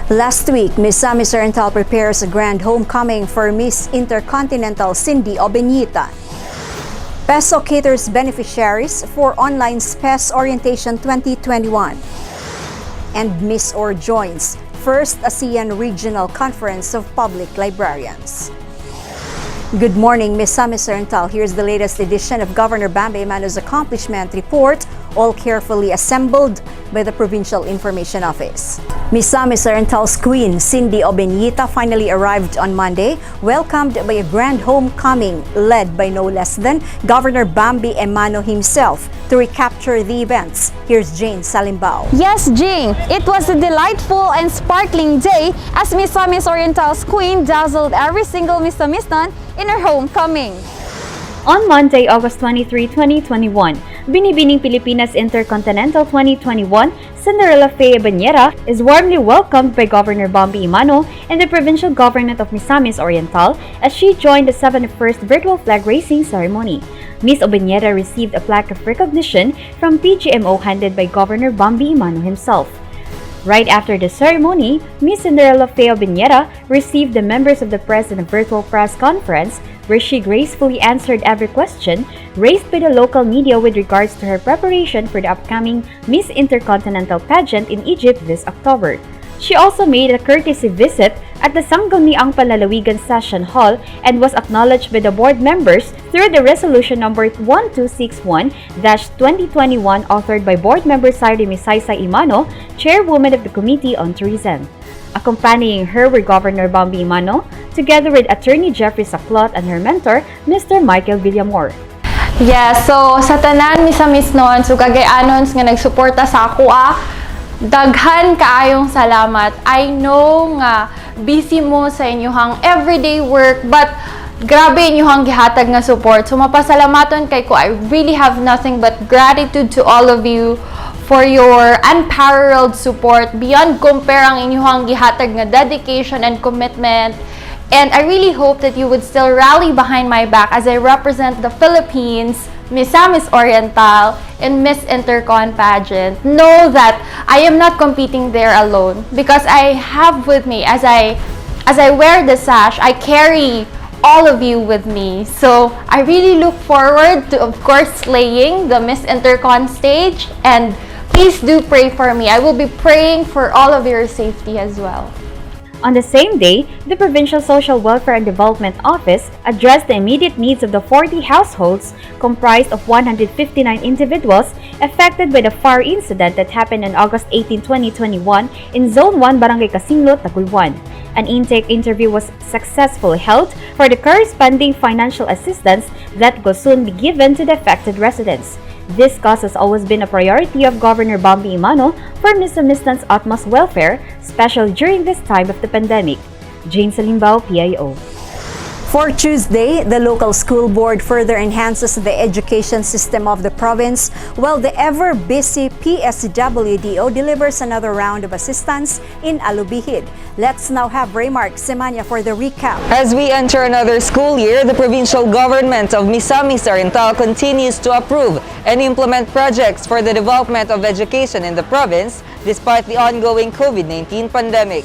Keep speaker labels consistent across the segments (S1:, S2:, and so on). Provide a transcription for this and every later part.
S1: Last week, Miss Miss Oriental prepares a grand homecoming for Miss Intercontinental Cindy Obenita. PESO caters beneficiaries for online SPES Orientation 2021. And Miss Or joins First ASEAN Regional Conference of Public Librarians. Good morning, Miss Miss Oriental. Here's the latest edition of Governor Bambi Emano's accomplishment report, all carefully assembled by the Provincial Information Office. Miss Miss Oriental's queen, Cindy Obenita, finally arrived on Monday, welcomed by a grand homecoming led by no less than Governor Bambi Emano himself to recapture the events. Here's Jane Salimbao.
S2: Yes, Jane, it was a delightful and sparkling day as Miss Miss Oriental's queen dazzled every single Miss Mistan in her homecoming.
S3: On Monday, August 23, 2021, Binibining Pilipinas Intercontinental 2021, Cinderella Fea Bañera is warmly welcomed by Governor Bambi Emano and the provincial government of Misamis Oriental as she joined the 71st virtual flag raising ceremony. Miss Obenita received a plaque of recognition from PGMO handed by Governor Bambi Emano himself. Right after the ceremony, Miss Cinderella Fea Bañera received the members of the press in a virtual press conference where she gracefully answered every question raised by the local media with regards to her preparation for the upcoming Miss Intercontinental pageant in Egypt this October. She also made a courtesy visit at the Sangguniang Panlalawigan Session Hall and was acknowledged by the board members through the resolution number 1261-2021 authored by board member Sairi Misaysa Emano, chairwoman of the Committee on Tourism. Accompanying her were Governor Bambi Emano, together with Attorney Jeffrey Saclot and her mentor, Mr. Michael Villamor.
S2: Yes, so sa tanan Miss noon, so kagayanons nga nagsuporta sa ako daghan kaayong salamat. I know nga busy mo sa inyong everyday work, but grabe inyong gihatag nga support. So mapasalamaton kay ko. I really have nothing but gratitude to all of you for your unparalleled support. Beyond compare ang inyong gihatag nga dedication and commitment. And I really hope that you would still rally behind my back as I represent the Philippines, Miss Oriental, and Miss Intercon pageant. Know that I am not competing there alone because I have with me, as I wear the sash, I carry all of you with me. So I really look forward to, of course, slaying the Miss Intercon stage, and please do pray for me. I will be praying for all of your safety as well.
S3: On the same day, the Provincial Social Welfare and Development Office addressed the immediate needs of the 40 households comprised of 159 individuals affected by the fire incident that happened on August 18, 2021 in Zone 1, Barangay Kasinglot, Tagulwan. An intake interview was successfully held for the corresponding financial assistance that will soon be given to the affected residents. This cause has always been a priority of Governor Bambi Emano for Miss Mistan's utmost welfare, especially during this time of the pandemic. Jane Salimbao, PIO.
S1: For Tuesday, the local school board further enhances the education system of the province, while the ever-busy PSWDO delivers another round of assistance in Alubihid. Let's now have Raymark Semanya for the recap.
S4: As we enter another school year, the provincial government of Misamis Oriental continues to approve and implement projects for the development of education in the province despite the ongoing COVID-19 pandemic.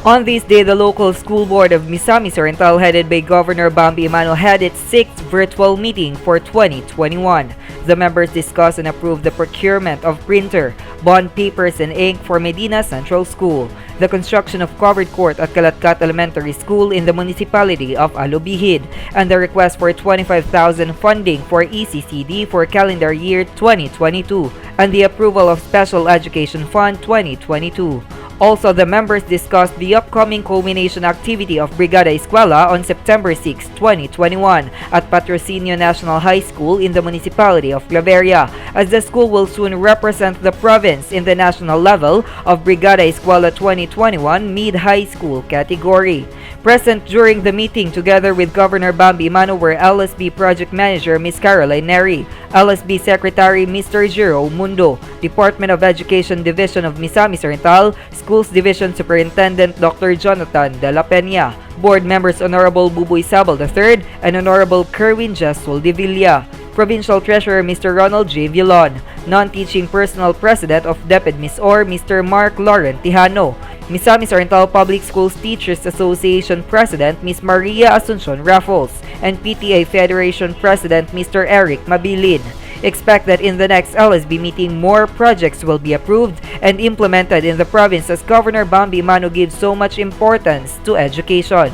S5: On this day, the local school board of Misamis Oriental, headed by Governor Bambi Emano, had its 6th virtual meeting for 2021. The members discussed and approved the procurement of printer, bond papers, and ink for Medina Central School, the construction of covered court at Kalatkat Elementary School in the municipality of Alubihid, and the request for 25,000 funding for ECCD for calendar year 2022, and the approval of Special Education Fund 2022. Also, the members discussed the upcoming culmination activity of Brigada Eskwela on September 6, 2021 at Patrocinio National High School in the municipality of Claveria, as the school will soon represent the province in the national level of Brigada Eskwela 2021 Mid-High School category. Present during the meeting together with Governor Bambi Emano were LSB Project Manager Ms. Caroline Neri, LSB Secretary Mr. Jiro Mundo, Department of Education Division of Misamis Oriental, Schools Division Superintendent Dr. Jonathan De La Peña, Board Members Honorable Buboy Sabal III and Honorable Kerwin Jasol de Villa, Provincial Treasurer Mr. Ronald J. Villon, Non-Teaching Personal President of DepEd Miss Or Mr. Mark Laurent Tijano, Misamis Oriental Public Schools Teachers Association President Ms. Maria Asuncion Raffles and PTA Federation President Mr. Eric Mabilin. Expect that in the next LSB meeting, more projects will be approved and implemented in the province as Governor Bambi Emano gives so much importance to education.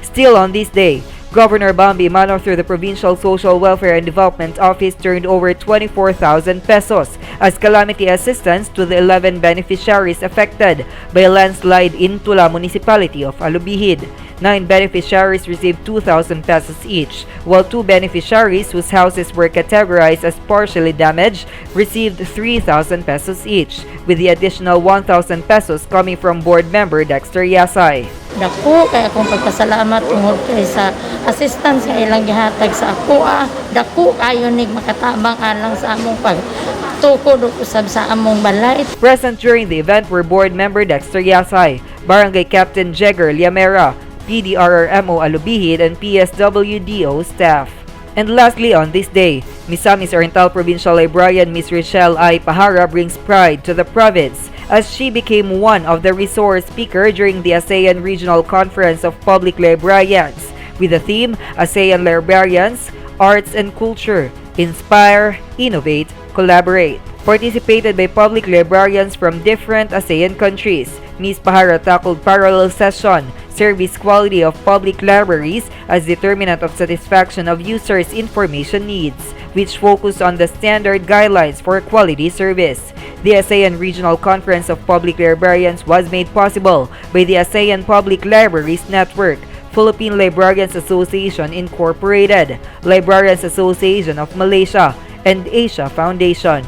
S5: Still on this day, Governor Bambi Emano through the Provincial Social Welfare and Development Office turned over 24,000 pesos as calamity assistance to the 11 beneficiaries affected by a landslide in Tula Municipality of Alubihid. 9 beneficiaries received 2,000 pesos each, while 2 beneficiaries whose houses were categorized as partially damaged received 3,000 pesos each, with the additional 1,000 pesos coming from board member Dexter Yasay.
S6: Dako kay akong pagpasalamat tungod kay sa assistance nga ilang gihatag sa ako. Dako kayo nig makatabang alang sa among pagtukod usab sa among balay.
S5: Present during the event were board member Dexter Yasay, Barangay Captain Jegger Liamera, PDRRMO Alubihid, and PSWDO staff. And lastly, on this day, Misamis Oriental Provincial Librarian Ms. Rochelle I. Pahara brings pride to the province as she became one of the resource speaker during the ASEAN Regional Conference of Public Librarians with the theme ASEAN Librarians, Arts and Culture, Inspire, Innovate, Collaborate. Participated by public librarians from different ASEAN countries. Ms. Pahara tackled parallel session, service quality of public libraries as determinant of satisfaction of users' information needs, which focus on the standard guidelines for quality service. The ASEAN Regional Conference of Public Librarians was made possible by the ASEAN Public Libraries Network, Philippine Librarians Association Incorporated, Librarians Association of Malaysia, and Asia Foundation.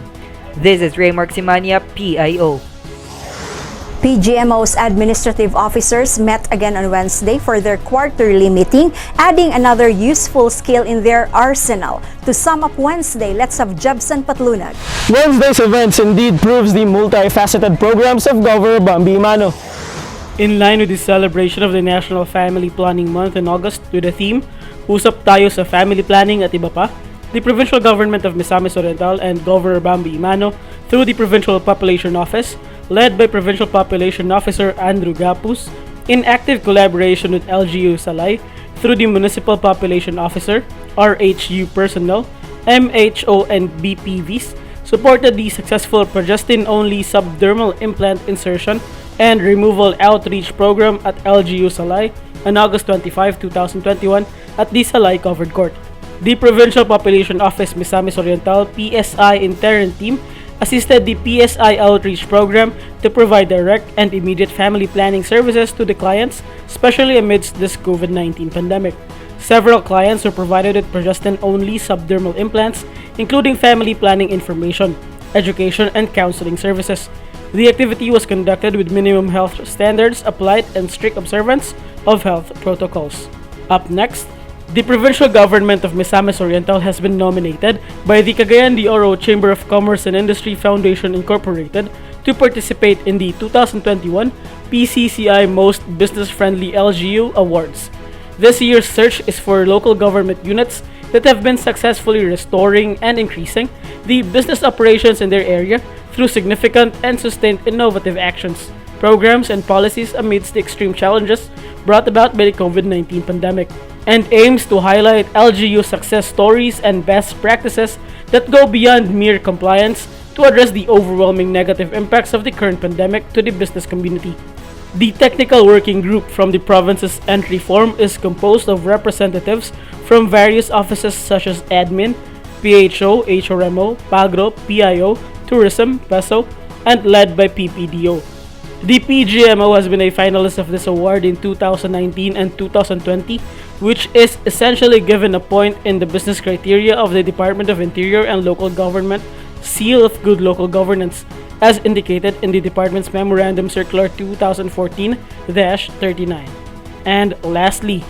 S5: This is Raymark Simania, PIO.
S1: PGMO's administrative officers met again on Wednesday for their quarterly meeting, adding another useful skill in their arsenal. To sum up Wednesday, let's have Jebson Patlunag.
S7: Wednesday's events indeed proves the multifaceted programs of Governor Bambi Emano.
S8: In line with the celebration of the National Family Planning Month in August with the theme, Usap Tayo sa Family Planning at Iba Pa, the Provincial Government of Misamis Oriental and Governor Bambi Emano through the Provincial Population Office, led by Provincial Population Officer Andrew Gapus, in active collaboration with LGU Salay through the Municipal Population Officer, RHU personnel, MHO and BPVs, supported the successful progestin-only subdermal implant insertion and removal outreach program at LGU Salay on August 25, 2021 at the Salay Covered Court. The Provincial Population Office Misamis Oriental PSI Interim Team assisted the PSI Outreach Program to provide direct and immediate family planning services to the clients, especially amidst this COVID-19 pandemic. Several clients were provided with progestin-only subdermal implants, including family planning information, education, and counseling services. The activity was conducted with minimum health standards applied and strict observance of health protocols. Up next, the Provincial Government of Misamis Oriental has been nominated by the Cagayan de Oro Chamber of Commerce and Industry Foundation Incorporated to participate in the 2021 PCCI Most Business-Friendly LGU Awards. This year's search is for local government units that have been successfully restoring and increasing the business operations in their area through significant and sustained innovative actions, programs, and policies amidst the extreme challenges brought about by the COVID-19 pandemic, and aims to highlight LGU success stories and best practices that go beyond mere compliance to address the overwhelming negative impacts of the current pandemic to the business community. The technical working group from the province's entry form is composed of representatives from various offices such as Admin, PHO, HRMO, Pagro, PIO, Tourism, PESO, and led by PPDO. The PGMO has been a finalist of this award in 2019 and 2020, which is essentially given a point in the business criteria of the Department of Interior and Local Government Seal of Good Local Governance, as indicated in the department's Memorandum Circular 2014-39. And lastly,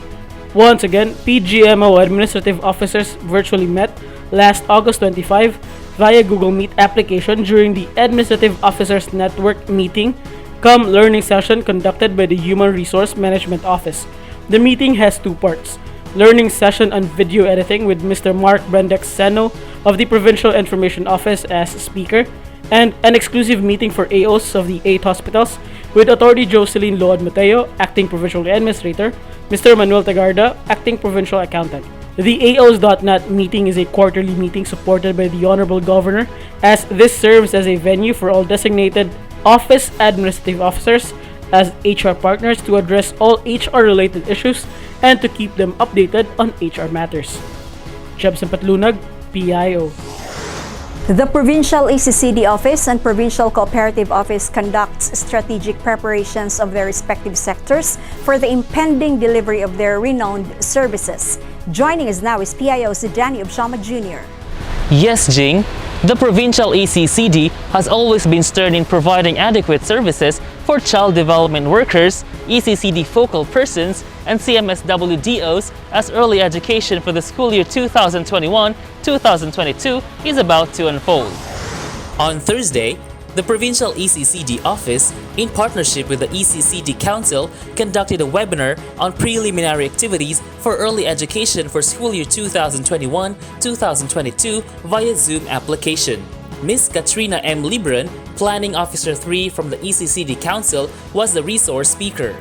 S8: once again, PGMO administrative officers virtually met last August 25 via Google Meet application during the Administrative Officers Network meeting cum learning session conducted by the Human Resource Management Office. The meeting has two parts: learning session on video editing with Mr. Mark Brendex Seno of the Provincial Information Office as speaker, and an exclusive meeting for AOs of the 8 hospitals with Authority Jocelyn Load Mateo, Acting Provincial Administrator, Mr. Manuel Tagarda, Acting Provincial Accountant. The AOs.NET meeting is a quarterly meeting supported by the Honorable Governor, as this serves as a venue for all designated office administrative officers as HR partners to address all HR-related issues and to keep them updated on HR matters. Jebson Patlunag, PIO.
S1: The Provincial ECCD Office and Provincial Cooperative Office conducts strategic preparations of their respective sectors for the impending delivery of their renowned services. Joining us now is PIO's Danny Obshama Jr.
S9: Yes, Jing. The Provincial ECCD has always been stern in providing adequate services for child development workers, ECCD focal persons, and CMSWDOs as early education for the school year 2021-2022 is about to unfold.
S10: On Thursday, the Provincial ECCD Office, in partnership with the ECCD Council, conducted a webinar on preliminary activities for early education for school year 2021-2022 via Zoom application. Ms. Katrina M. Libran, Planning Officer 3 from the ECCD Council, was the resource speaker.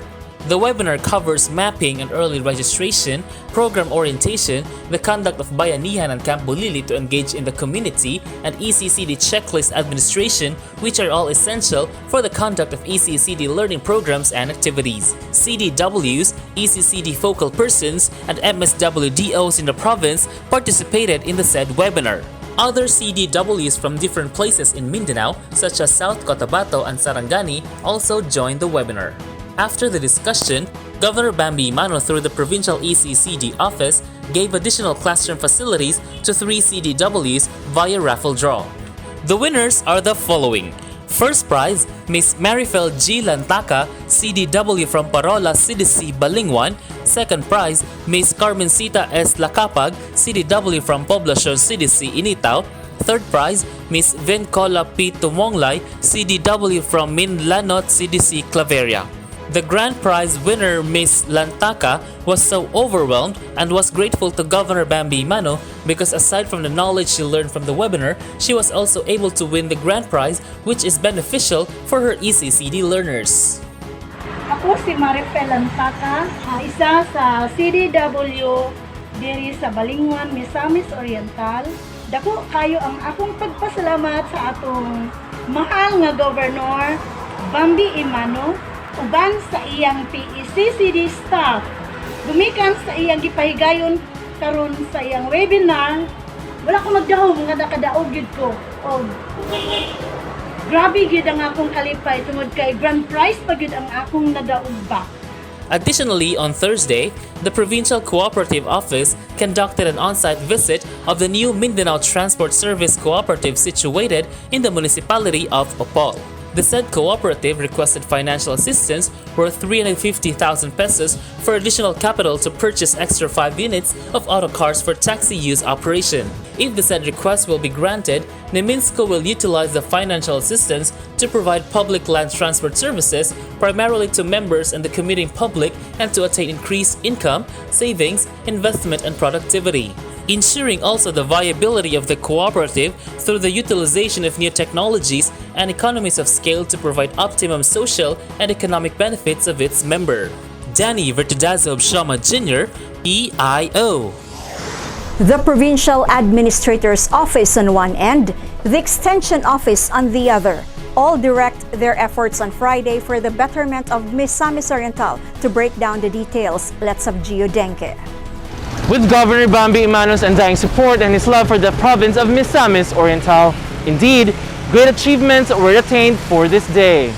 S10: The webinar covers mapping and early registration, program orientation, the conduct of Bayanihan and Camp Bulili to engage in the community, and ECCD checklist administration, which are all essential for the conduct of ECCD learning programs and activities. CDWs, ECCD focal persons, and MSWDOs in the province participated in the said webinar. Other CDWs from different places in Mindanao, such as South Cotabato and Sarangani, also joined the webinar. After the discussion, Governor Bambi Emano through the Provincial ECCD Office gave additional classroom facilities to 3 CDWs via raffle draw. The winners are the following. First prize, Miss Marifel G. Lantaka, CDW from Parola, CDC, Balingwan. Second prize, Miss Carmencita S. Lacapag, CDW from Poblacion, CDC, Initaw. Third prize, Miss Vencola P. Tumonglay, CDW from Minlanot, CDC, Claveria. The grand prize winner, Miss Lantaka, was so overwhelmed and was grateful to Governor Bambi Emano because aside from the knowledge she learned from the webinar, she was also able to win the grand prize, which is beneficial for her ECCD learners.
S11: Ako si Marifel Lantaka, isa sa CDW diri sa Balingwan, Misamis Oriental. Dako kayo ang akong pagpasalamat sa atong mahal nga Governor Bambi Emano uban sa iyang PECCD staff. Gumikan sa iyang gipahigayon karon sa iyang webinar, wala ko magdahom nga nakadaog gyud ko. Grabe gyud ang akong kalipay tungod kay grand prize pa gyud ang akong nadaog ba.
S10: Additionally, on Thursday, the Provincial Cooperative Office conducted an on-site visit of the new Mindanao Transport Service Cooperative situated in the municipality of Opol. The said cooperative requested financial assistance worth 350,000 pesos for additional capital to purchase extra 5 units of autocars for taxi use operation. If the said request will be granted, Neminsco will utilize the financial assistance to provide public land transport services primarily to members and the commuting public and to attain increased income, savings, investment, and productivity. Ensuring also the viability of the cooperative through the utilization of new technologies and economies of scale to provide optimum social and economic benefits of its member. Danny Vertudazo Obshama Jr., PIO.
S1: The Provincial Administrator's Office on one end, the Extension Office on the other, all direct their efforts on Friday for the betterment of Misamis Oriental. To break down the details, let's have Gio Denke.
S7: With Governor Bambi Emano's undying support and his love for the province of Misamis Oriental, indeed, great achievements were attained for this day.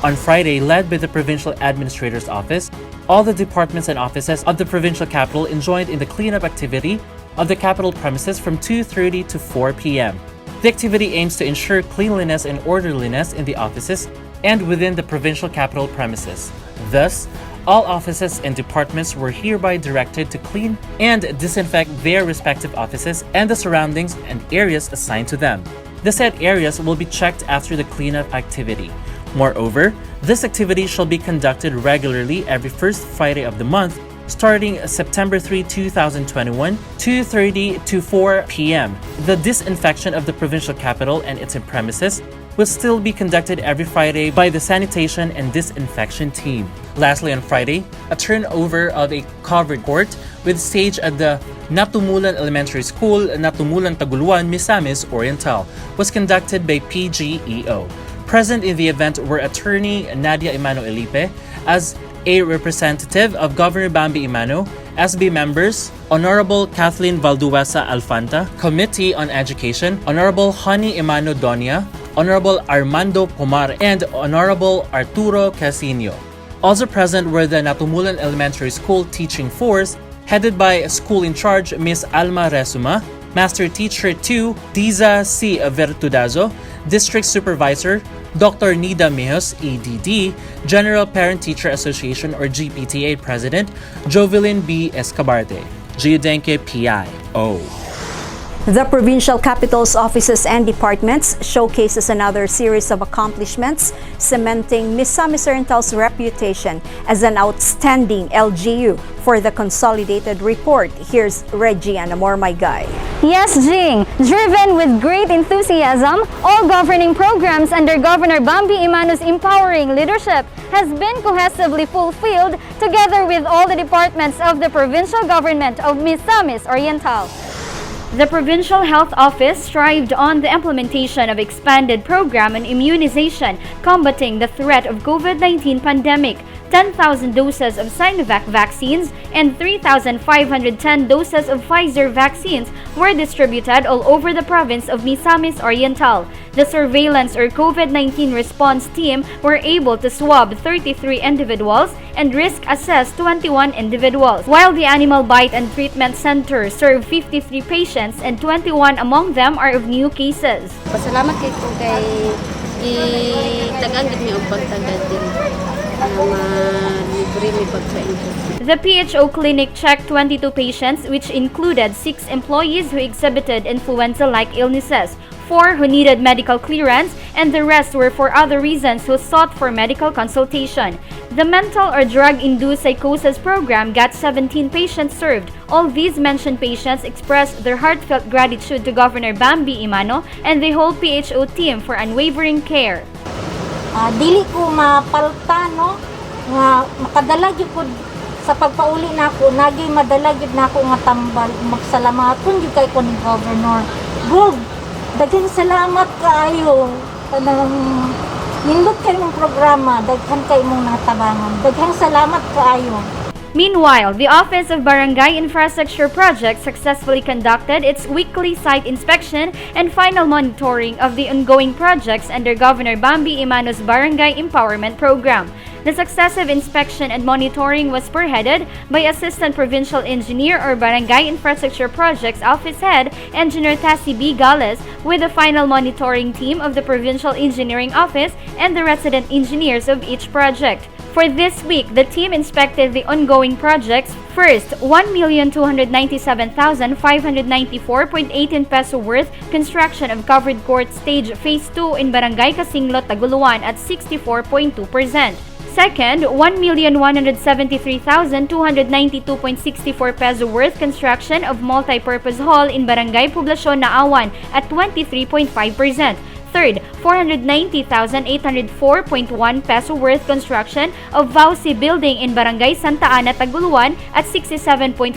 S12: On Friday, led by the Provincial Administrator's Office, all the departments and offices of the provincial capital joined in the cleanup activity of the capital premises from 2:30 to 4 p.m. The activity aims to ensure cleanliness and orderliness in the offices and within the provincial capital premises. Thus, all offices and departments were hereby directed to clean and disinfect their respective offices and the surroundings and areas assigned to them. The said areas will be checked after the cleanup activity. Moreover, this activity shall be conducted regularly every first Friday of the month, starting September 3, 2021, 2:30 to 4 p.m. The disinfection of the provincial capital and its premises will still be conducted every Friday by the sanitation and disinfection team. Lastly, on Friday, a turnover of a covered court with stage at the Natumulan Elementary School, Natumulan Taguluan, Misamis Oriental was conducted by PGEO. Present in the event were attorney Nadia Emano Elipe as a representative of Governor Bambi Emano, SB members, Honorable Kathleen Valduesa Alfanta, Committee on Education, Honorable Honey Emano Donia, Honorable Armando Pomar, and Honorable Arturo Casino. Also present were the Natumulan Elementary School Teaching Force, headed by School in Charge Ms. Alma Resuma, Master Teacher 2 Diza C. Vertudazo, District Supervisor Dr. Nida Mejos, EDD, General Parent Teacher Association or GPTA President Jovelyn B. Escabarte, Giudenke PIO.
S1: The provincial capital's offices and departments showcases another series of accomplishments, cementing Misamis Oriental's reputation as an outstanding LGU. For the consolidated report, here's Regina Mormay-Guy.
S13: Yes, Jing. Driven with great enthusiasm, all governing programs under Governor Bambi Emano's empowering leadership has been cohesively fulfilled together with all the departments of the provincial government of Misamis Oriental.
S3: The Provincial Health Office strived on the implementation of expanded program on immunization combating the threat of COVID-19 pandemic. 10,000 doses of Sinovac vaccines and 3,510 doses of Pfizer vaccines were distributed all over the province of Misamis Oriental. The surveillance or COVID-19 response team were able to swab 33 individuals and risk assess 21 individuals, while the Animal Bite and Treatment Center served 53 patients and 21 among them are of new cases.
S14: Pasalamat kay tagagid mi og pagtagad din.
S3: The PHO clinic checked 22 patients, which included 6 employees who exhibited influenza-like illnesses, 4 who needed medical clearance, and the rest were for other reasons who sought for medical consultation. The mental or drug-induced psychosis program got 17 patients served. All these mentioned patients expressed their heartfelt gratitude to Governor Bambi Emano and the whole PHO team for unwavering care.
S11: Dili ko mapalta, no? Nga makadala gyud ko sa pagpauli nako, nagay madala gyud nako nga tambal. Magsalamaton gyud kay ko ni Governor. Gog, daghang salamat kaayo. Kanang nindot kay mong programa, daghan kay mong natabangan. Daghang salamat kaayo.
S3: Meanwhile, the Office of Barangay Infrastructure Projects successfully conducted its weekly site inspection and final monitoring of the ongoing projects under Governor Bambi Emano's Barangay Empowerment Program. The successive inspection and monitoring was spearheaded by Assistant Provincial Engineer or Barangay Infrastructure Projects Office Head, Engineer Tassi B. Gales, with the final monitoring team of the Provincial Engineering Office and the resident engineers of each project. For this week, the team inspected the ongoing projects. First, 1,297,594.18 peso worth construction of covered court stage Phase 2 in Barangay Kasinglot, Taguluan at 64.2%. Second, 1,173,292.64 peso worth construction of multi-purpose hall in Barangay Poblacion, Naawan at 23.5%. Third, 490,804.1 peso worth construction of Vauci building in Barangay Santa Ana, Taguluan at 67.4%.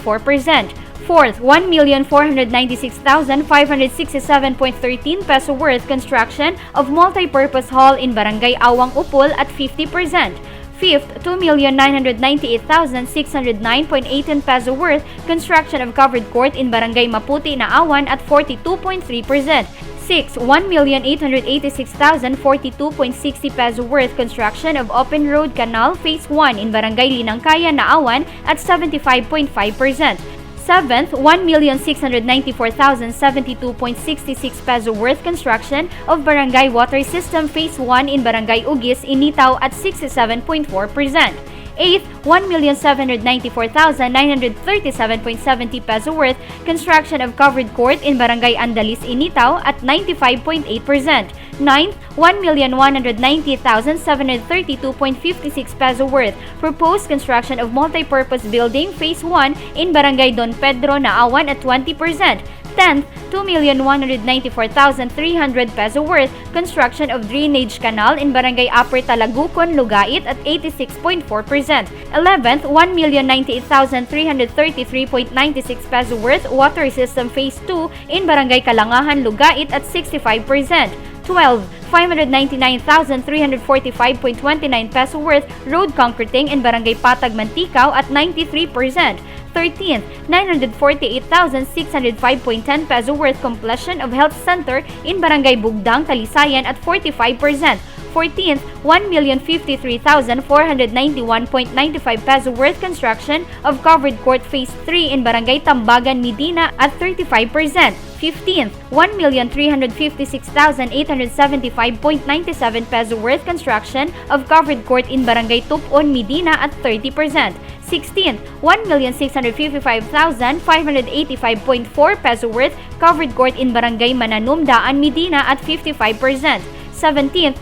S3: Fourth, 1,496,567.13 peso worth construction of multi-purpose hall in Barangay Awang Upol at 50%. Fifth, 2,998,609.18 peso worth construction of covered court in Barangay Maputi, Naawan at 42.3%. 6. 1,886,042.60 peso worth construction of open road canal Phase 1 in Barangay Linangkaya, Naawan at 75.5%. 7th, 1,694,072.66 peso worth construction of Barangay Water System Phase 1 in Barangay Ugis, Initaw at 67.4%. 8th, 1,794,937.70 peso worth construction of covered court in Barangay Andalis, Initaw at 95.8%. 9th, 1,190,732.56 peso worth proposed construction of multi-purpose building Phase 1 in Barangay Don Pedro, Naawan at 20%. 10th, 2,194,300 peso worth construction of drainage canal in Barangay Upper Talagukon, Lugait at 86.4%. 11th, 1,098,333.96 peso worth water system phase 2 in Barangay Kalangahan, Lugait at 65%. 12, 599,345.29 peso worth road concreting in Barangay Patag, Mantikao at 93%. 13th, 948,605.10 peso worth completion of health center in Barangay Bugdang, Talisayan at 45%. 14th, 1,053,491.95 peso worth construction of covered court phase 3 in Barangay Tambagan, Medina at 35%. 15th, 1,356,875.97 peso worth construction of covered court in Barangay Tupon, Medina at 30%. 16th, 1,655,585.4 peso worth covered court in Barangay Mananum, Daan, Medina at 55%. 17th,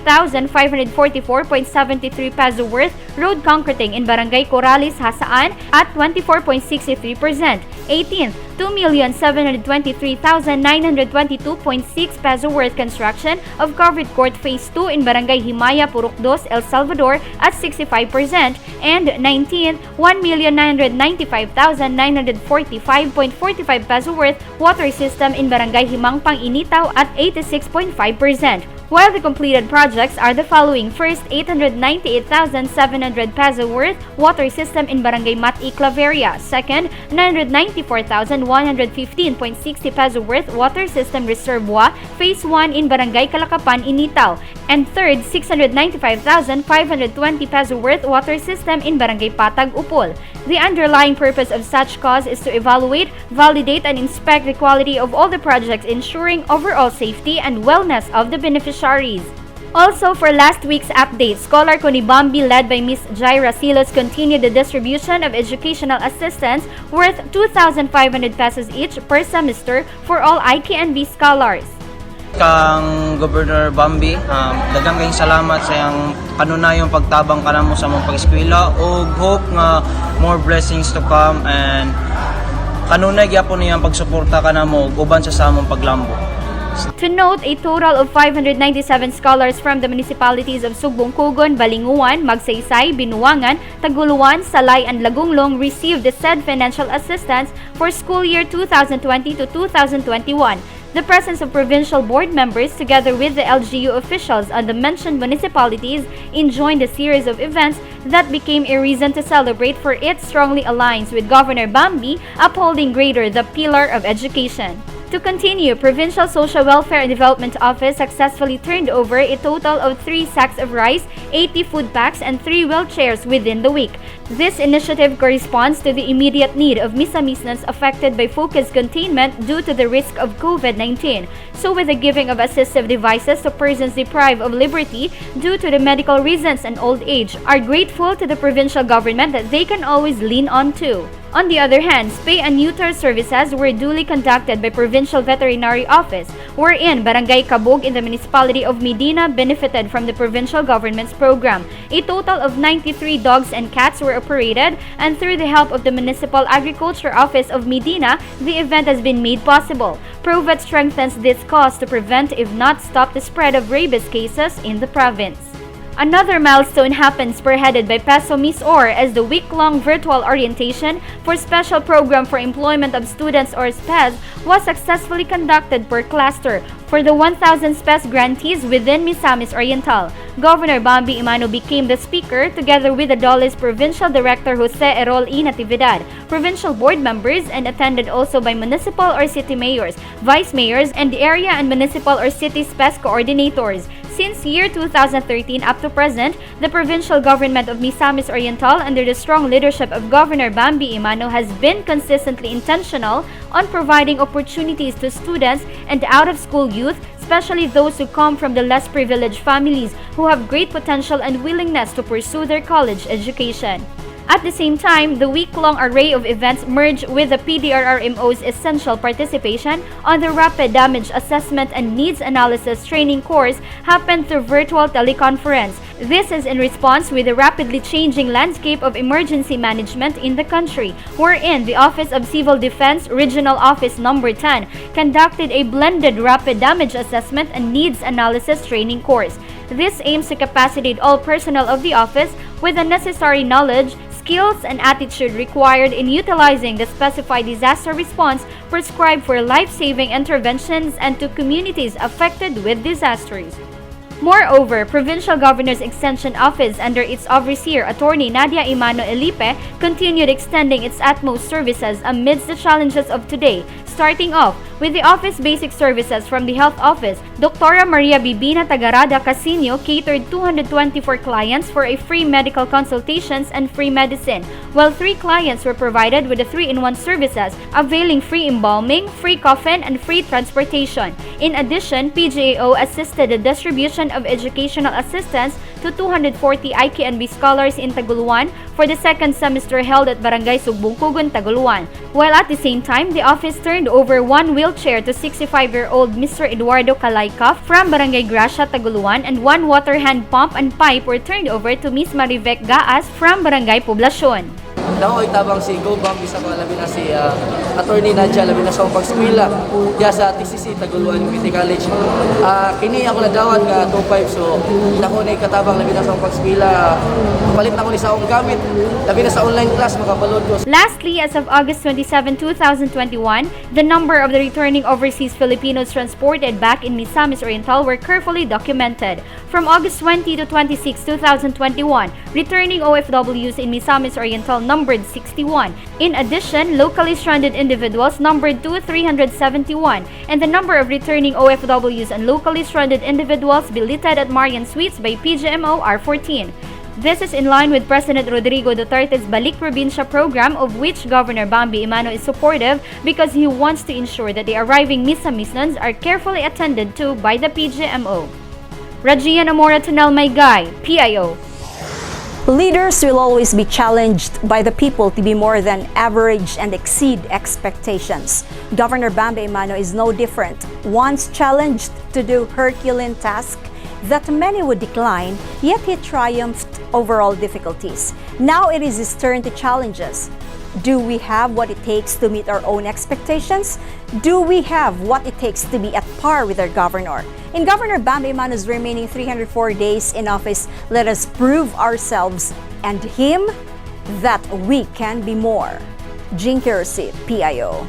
S3: 883,544.73 peso worth road concreting in Barangay Corales, Hasaan at 24.63%. 18th, 2,723,922.6 peso worth construction of covered court phase 2 in Barangay Himaya, Purukdos, El Salvador at 65%. And 19th, 1,995,945.45 peso worth water system in Barangay Himangpang, Initaw at 86.5%. While the completed projects are the following. First, 898,700 peso worth water system in Barangay Mati, Claveria. Second, 994,115.60 peso worth water system reservoir phase 1 in Barangay Kalakapan, Initaw. And third, 695,520 peso worth water system in Barangay Patag, Upol. The underlying purpose of such cause is to evaluate, validate, and inspect the quality of all the projects, ensuring overall safety and wellness of the beneficiaries. Also, for last week's update, Scholar ko ni Bambi led by Ms. Jaira Silos continued the distribution of educational assistance worth 2,500 pesos each per semester for all IKNB scholars.
S15: Kang Governor Bambi, daghang kayong salamat sa iyang kanunayong pagtabang kanamo sa among pag-eskwela ug hope nga more blessings to come and kanunay gyapon niyang pagsuporta kanamo ug uban sa among paglambo.
S3: To note, a total of 597 scholars from the municipalities of Sugbong-Kugon, Balinguan, Magsaysay, Binuangan, Taguluan, Salay, and Lagunglong received the said financial assistance for school year 2020 to 2021. The presence of provincial board members together with the LGU officials on the mentioned municipalities enjoined a series of events that became a reason to celebrate, for it strongly aligns with Governor Bambi upholding greater the pillar of education. To continue, Provincial Social Welfare and Development Office successfully turned over a total of 3 sacks of rice, 80 food packs, and 3 wheelchairs within the week. This initiative corresponds to the immediate need of Misamisnans affected by focused containment due to the risk of COVID-19. So with the giving of assistive devices to persons deprived of liberty due to the medical reasons and old age, are grateful to the provincial government that they can always lean on to. On the other hand, spay and neuter services were duly conducted by Provincial Veterinary Office, wherein Barangay Kabog in the municipality of Medina benefited from the provincial government's program. A total of 93 dogs and cats were operated, and through the help of the Municipal Agriculture Office of Medina, the event has been made possible. ProVet strengthens this cause to prevent, if not stop, the spread of rabies cases in the province. Another milestone happened spearheaded by Peso Miss Or as the week-long virtual orientation for Special Program for Employment of Students or SPES was successfully conducted per cluster for the 1,000 SPES grantees within Misamis Oriental. Governor Bambi Emano became the speaker together with the DOLE's Provincial Director Jose Errol E. Natividad, provincial board members, and attended also by municipal or city mayors, vice mayors, and area and municipal or city SPES coordinators. Since year 2013 up to present, the provincial government of Misamis Oriental under the strong leadership of Governor Bambi Emano has been consistently intentional on providing opportunities to students and out-of-school youth, especially those who come from the less privileged families who have great potential and willingness to pursue their college education. At the same time, the week-long array of events merged with the PDRRMO's essential participation on the Rapid Damage Assessment and Needs Analysis Training course happened through virtual teleconference. This is in response with the rapidly changing landscape of emergency management in the country, wherein the Office of Civil Defense Regional Office Number 10 conducted a blended Rapid Damage Assessment and Needs Analysis Training course. This aims to capacitate all personnel of the office with the necessary knowledge, skills, and attitude required in utilizing the specified disaster response prescribed for life-saving interventions and to communities affected with disasters. Moreover, Provincial Governor's Extension Office under its overseer, Attorney Nadia Emano Elipe, continued extending its utmost services amidst the challenges of today, starting off with the office basic services from the Health Office. Dr. Maria Bibina Tagarada Casino catered 224 clients for a free medical consultations and free medicine, while 3 clients were provided with the 3-in-1 services, availing free embalming, free coffin, and free transportation. In addition, PGAO assisted the distribution of educational assistance to 240 IKNB scholars in Taguluan for the second semester held at Barangay Sugbungkugon, Taguluan, while at the same time, the office turned over 1 wheelchair to 65-year-old Mr. Eduardo Calayca from Barangay Gracia, Taguluan, and 1 water hand pump and pipe were turned over to Miss Marivec Gaas from Barangay Poblacion.
S16: Daw ay tabang si GYVBE sa mga labi na si Attorney Nadia labi na sa pagskwela diya sa TCC Taguluan Community College. Kini ako nadawat nga 25 so dako na katabang labi na sa pagskwela. Palit na ko ni sa akong gamit labi na sa online class makapaload ko.
S3: Lastly, as of August 27, 2021, the number of the returning overseas Filipinos transported back in Misamis Oriental were carefully documented. From August 20 to 26, 2021, returning OFWs in Misamis Oriental numbered 61. In addition, locally stranded individuals numbered 371, and the number of returning OFWs and locally stranded individuals billeted at Marian Suites by PGMO are 14. This is in line with President Rodrigo Duterte's Balik Probinsya program, of which Governor Bambi Emano is supportive because he wants to ensure that the arriving Misamisnons are carefully attended to by the PGMO. Rajian Amora Tunal Maygay, PIO.
S1: Leaders will always be challenged by the people to be more than average and exceed expectations. Governor Bambi Emano is no different. Once challenged to do herculean tasks that many would decline, yet he triumphed over all difficulties. Now it is his turn to challenge us. Do we have what it takes to meet our own expectations? Do we have what it takes to be at par with our governor? In Governor Bambi Emano's remaining 304 days in office, let us prove ourselves and him that we can be more. Jinky Rossi, PIO.